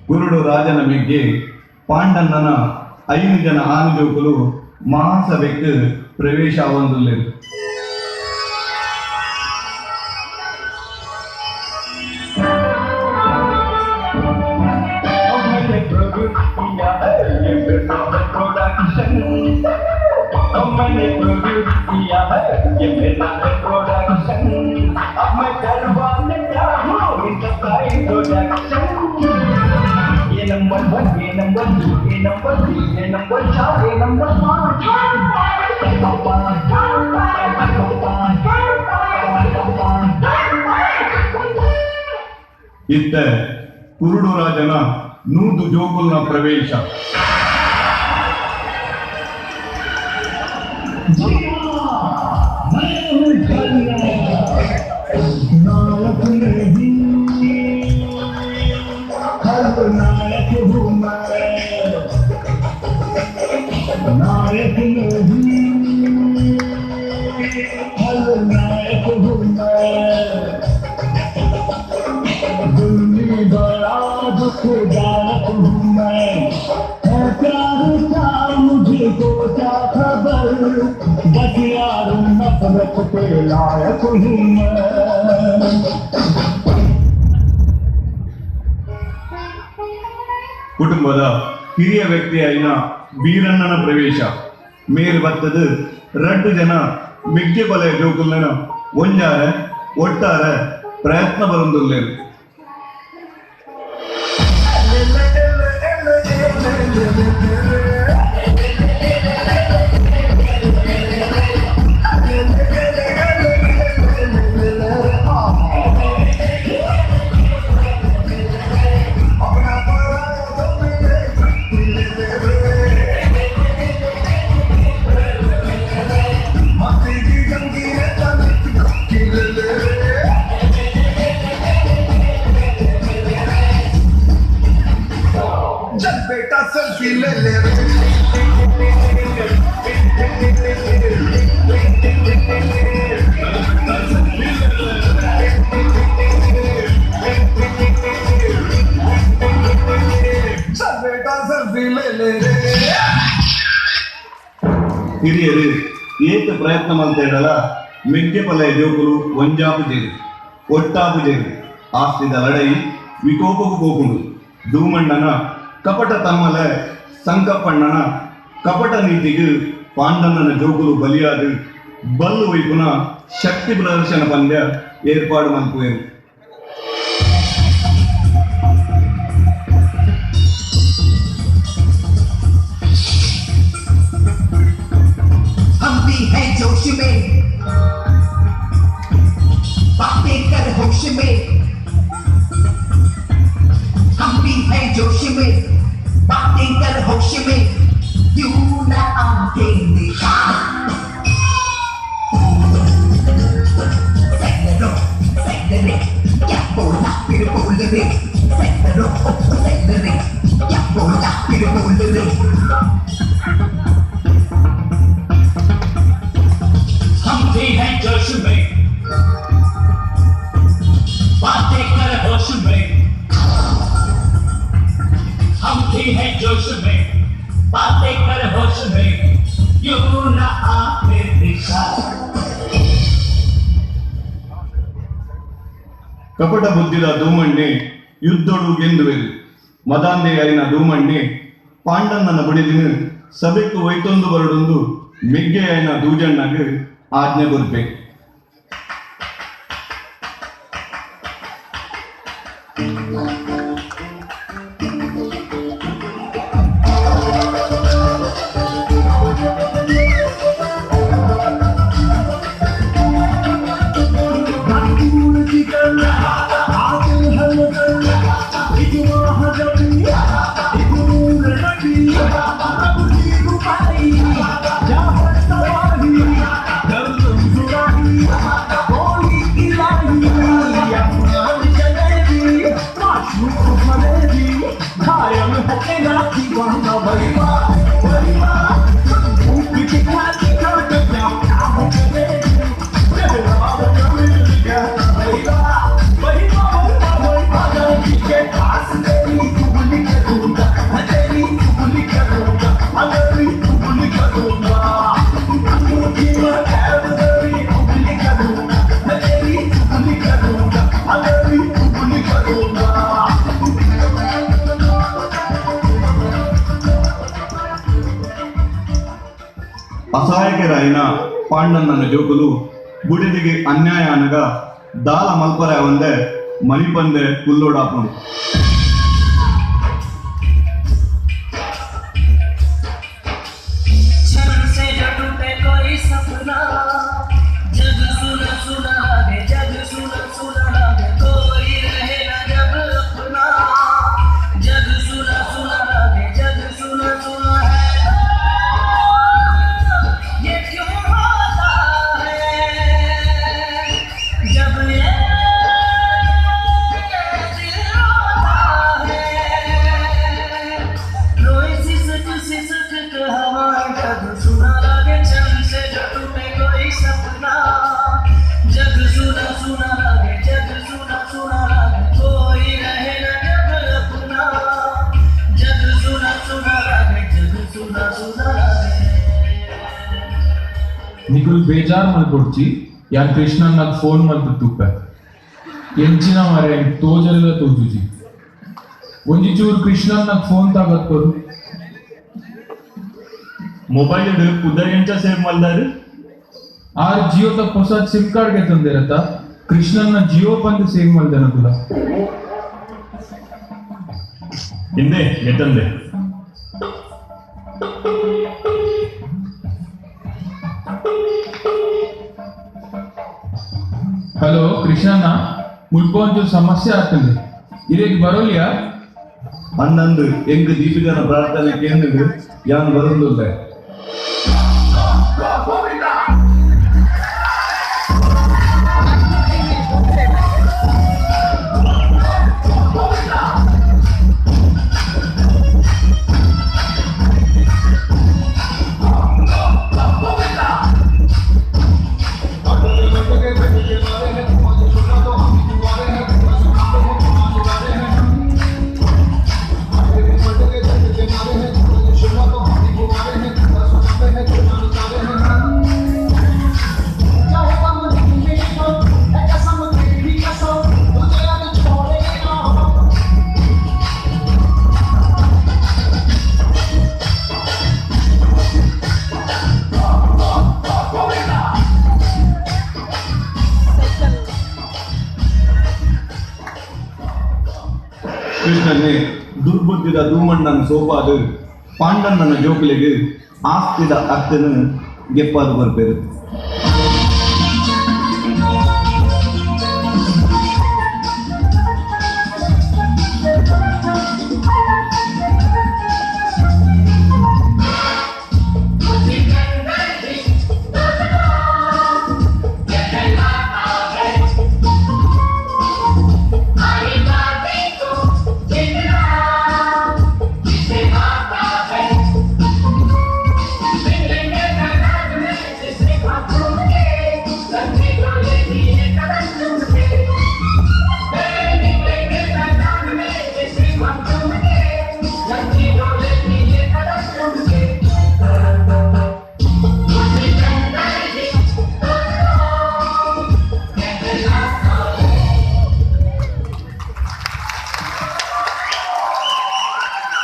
ಗುರುಡು ರಾಜನ ಮಿಗ್ಗೆ ಪಾಂಡಣ್ಣನ 5 ಜನ ಆನುಜೋಕುಲು ಮಹಾಸಭೆಗೆ ಪ್ರವೇಶ ಹೊಂದಲೇರು. Number 1, number 2, number 3, number 4, number 5. ಇತ್ತ ಕುರುಡು ರಾಜನ 100 ಜೋಕುಲ್ನ ಪ್ರವೇಶ. मुझे को क्या खबर बस यार नफरत के लायक हूँ मैं. ಕುಟುಂಬದ ಹಿರಿಯ ವ್ಯಕ್ತಿಯಾಯಿನ ಬೀರಣ್ಣನ ಪ್ರವೇಶ. ಮೇಲ್ ಬತ್ತದು 2 ಜನ ಮಿಗ್ಗೆ ಬಲೆಯ ಜೋಕುಲ್ನ ಒಂಜಾರ ಒಟ್ಟಾರ ಪ್ರಯತ್ನ ಬರುಂದುಲ್ಲೇರು. बेटा सेल्फी ले ले बेटा सेल्फी ले ले. ಹಿರಿಯರು ಏಕ ಪ್ರಯತ್ನ ಮಾಡ್ತಾಯಿರಲ್ಲ ಮಿಗ್ಗೆ ಬಲೆಯ ಜೋಕುಲು ಒಂಜಾಪು ಜೇರು ಒಟ್ಟಾಪು ಜೇರು ಆಸ್ತಿದ ಲಡೈ ವಿಕೋಪಕ್ಕೂ ಹೋಗುಂಡು. ಧೂಮಣ್ಣನ ಕಪಟ ತಮ್ಮಲ ಸಂಕಪ್ಪಣ್ಣನ ಕಪಟ ನೀತಿಗೆ ಪಾಂಡಣ್ಣನ ಜೋಕುಲು ಬಲಿಯಾದ ಬಲ್ಲು ವೈಪುನ ಶಕ್ತಿ ಪ್ರದರ್ಶನ ಪಂದ್ಯ ಏರ್ಪಾಡು ಮಲ್ಪುವೆರು. हम भी हैं जोश में, बातें कर होश में. हम भी हैं जोश में, बातें कर होश में. क्यों ना आंखें दिखा सैलरे क्या बोला फिर बोल रे. सैलरे क्या बोला फिर बोल रे. हम भी हैं जोश में, बातें कर होश में. हम भी हैं जोश में, बातें कर होश में. यूं ना आके दिखा. ಕಪಟ ಬುದ್ಧಿದ ಧೂಮಣ್ಣೆ ಯುದ್ಧೊಡು ಗೆಂದುವೆರು. ಮದಾಂದೆ ಅರಿನ ಧೂಮಣ್ಣೆ ಪಾಂಡಣ್ಣನ ಬಡಿದಿನ ಸಭೆಕ್ಕು ಒಯ್ತೊಂದು ಬರಡೊಂದು ಮಿಗ್ಗೆಯನ ದೂಜಣ್ಣಗೆ ಆಜ್ಞೆ ಕೊರ್ಬೇಕು. అసహాయకరైన పాండన్నన జోకులు బుడిదిగి అన్యాయ అనగా దాల మల్పర ಒಂದೆ ಮಣಿಪಂದೆ ಕುಲ್ಲೋಡಾಪುಂಡು ನಿಖುಲ್ ಬೇಜಾರು ಮಾಡ್ಕೊಡ್ಚಿ ಯಾನ್ ಕೃಷ್ಣನ್ ನಾಗ್ ಫೋನ್ ಮಾಡ್ದು ತುಪ್ಪ ಎಂಚಿನ ಮಾರೆ ತೋಜಲ್ಲ ತೋಜುಜಿ ಒಂಜಿ ಚೂರು ಕೃಷ್ಣನ್ ನಾಗ್ ಫೋನ್ ತಾಗತ್ತೋರು ಮೊಬೈಲ್ ಕುದರೆಂಚ ಸೇವ್ ಮಲ್ದಾರು ಆರ್ ಜಿಯೋ ತ ಹೊಸ ಸಿಮ್ ಕಾರ್ಡ್ ಗೆ ತಂದಿರತ್ತ ಕೃಷ್ಣನ್ನ ಜಿಯೋ ಬಂದು ಸೇವ್ ಮಾಡ್ದೇನ ತುಲ ಹಿಂದೆ ಎತ್ತಂದೆ ಹಲೋ ಕೃಷ್ಣಣ್ಣ ಮುಲ್ಪ ಒಂಚೂರು ಸಮಸ್ಯೆ ಆಗ್ತದೆ ಇದಕ್ಕೆ ಬರೋಲ್ಯಾ ಅನ್ನಂದು ಎಂಗ್ ದೀಪಿಕನ ಪ್ರಾರ್ಥನೆ ಕೇಂದ್ರ ಯಾನ್ ಬರೋದಿಲ್ಲ ಕೃಷ್ಣನೇ ದುರ್ಬುದ್ಧಿದ ಧೂಮಣ್ಣನ ಸೋಪಾದು ಪಾಂಡಣ್ಣನ ಜೋಕುಲಿಗೆ ಆಸ್ತಿದ ಅರ್ಥನ ಗೆಪ್ಪಾದು ಬರ್ಪೇರು